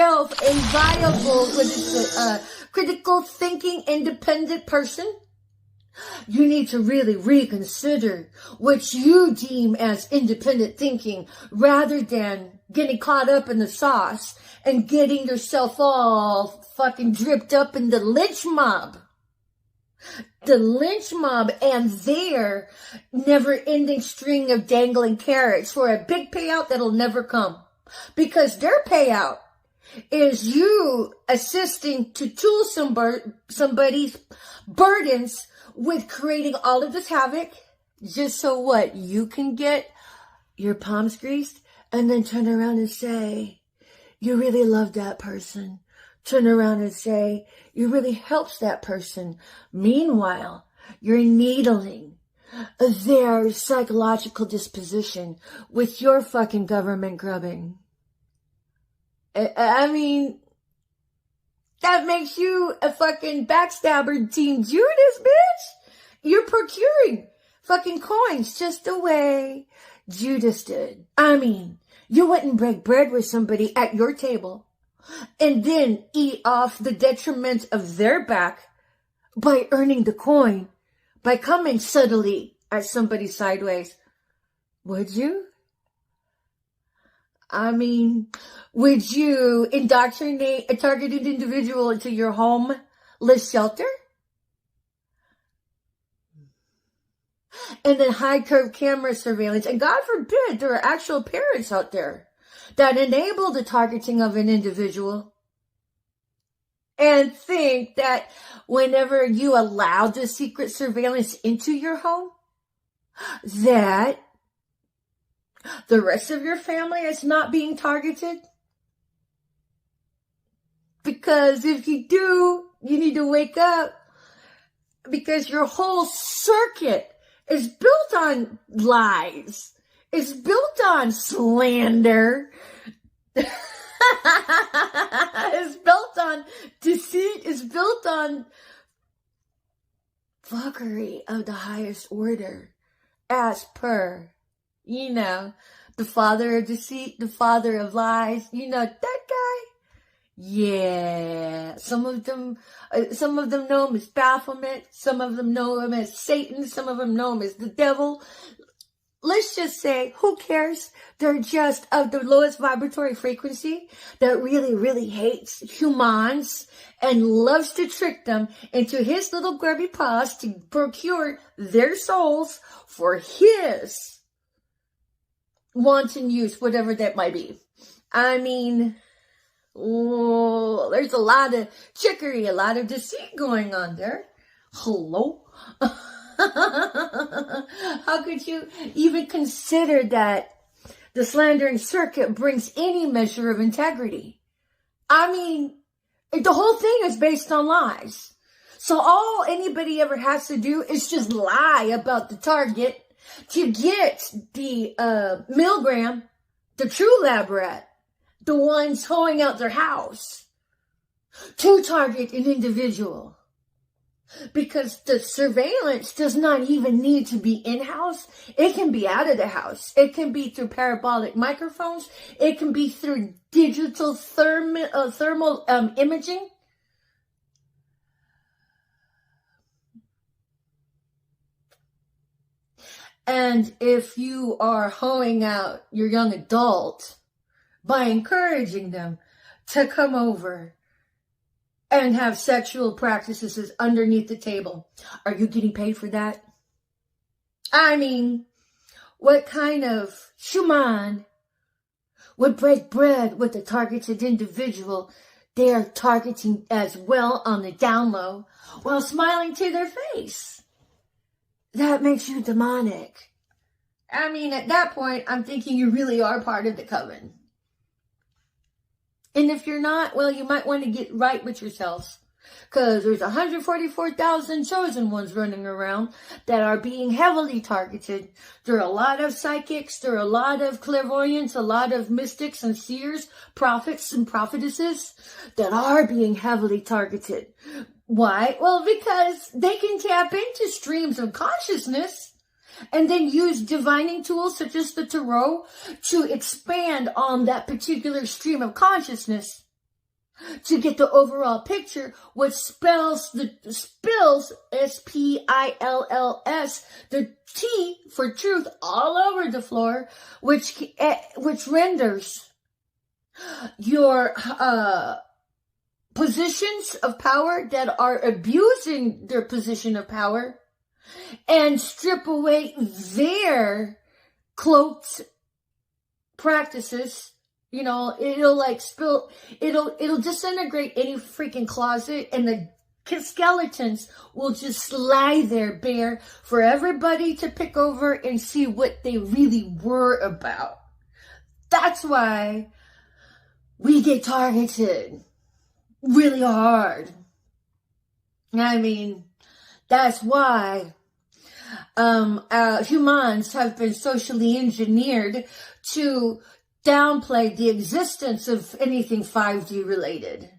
yourself a viable, critical thinking, independent person, you need to really reconsider what you deem as independent thinking rather than getting caught up in the sauce and getting yourself all fucking dripped up in the lynch mob. The lynch mob and their never-ending string of dangling carrots for a big payout that'll never come. Because their payout is you assisting to tool somebody's burdens with creating all of this havoc, just so what? You can get your palms greased and then turn around and say, you really love that person. Turn around and say, you really helps that person. Meanwhile, you're needling their psychological disposition with your fucking government grubbing. I mean, that makes you a fucking backstabber, Team Judas, bitch. You're procuring fucking coins just the way Judas did. I mean, you wouldn't break bread with somebody at your table and then eat off the detriment of their back by earning the coin, by coming subtly at somebody sideways. Would you? I mean, would you indoctrinate a targeted individual into your homeless shelter? And then high curve camera surveillance. And God forbid there are actual parents out there that enable the targeting of an individual and think that whenever you allow the secret surveillance into your home, that the rest of your family is not being targeted. Because if you do, you need to wake up, because your whole circuit is built on lies. It's built on slander. It's built on deceit. It's built on fuckery of the highest order, as per, the father of deceit, the father of lies. That guy. Yeah, some of them know him as Baphomet. Some of them know him as Satan. Some of them know him as the devil. Let's just say, who cares? They're just of the lowest vibratory frequency that really, really hates humans and loves to trick them into his little grubby paws to procure their souls for his wanton use, whatever that might be. I mean, there's a lot of trickery, a lot of deceit going on there. Hello? How could you even consider that the slandering circuit brings any measure of integrity? I mean, the whole thing is based on lies. So all anybody ever has to do is just lie about the target to get the milligram, the true lab rat, the ones hoeing out their house, to target an individual. Because the surveillance does not even need to be in-house. It can be out of the house. It can be through parabolic microphones. It can be through digital thermal imaging. And if you are hoeing out your young adult by encouraging them to come over and have sexual practices underneath the table, are you getting paid for that? I mean, what kind of human would break bread with a targeted individual they are targeting as well on the down low while smiling to their face? That makes you demonic. I mean, at that point, I'm thinking you really are part of the coven. And if you're not, well, you might want to get right with yourselves. Because there's 144,000 chosen ones running around that are being heavily targeted. There are a lot of psychics. There are a lot of clairvoyants, a lot of mystics and seers, prophets and prophetesses that are being heavily targeted. Why? Well, because they can tap into streams of consciousness and then use divining tools such as the tarot to expand on that particular stream of consciousness to get the overall picture, which spills, S-P-I-L-L-S, the T for truth all over the floor, which renders your positions of power that are abusing their position of power and strip away their cloaked practices. You know, it'll disintegrate any freaking closet, and the skeletons will just lie there bare for everybody to pick over and see what they really were about. That's why we get targeted really hard. I mean, that's why humans have been socially engineered to downplay the existence of anything 5D related.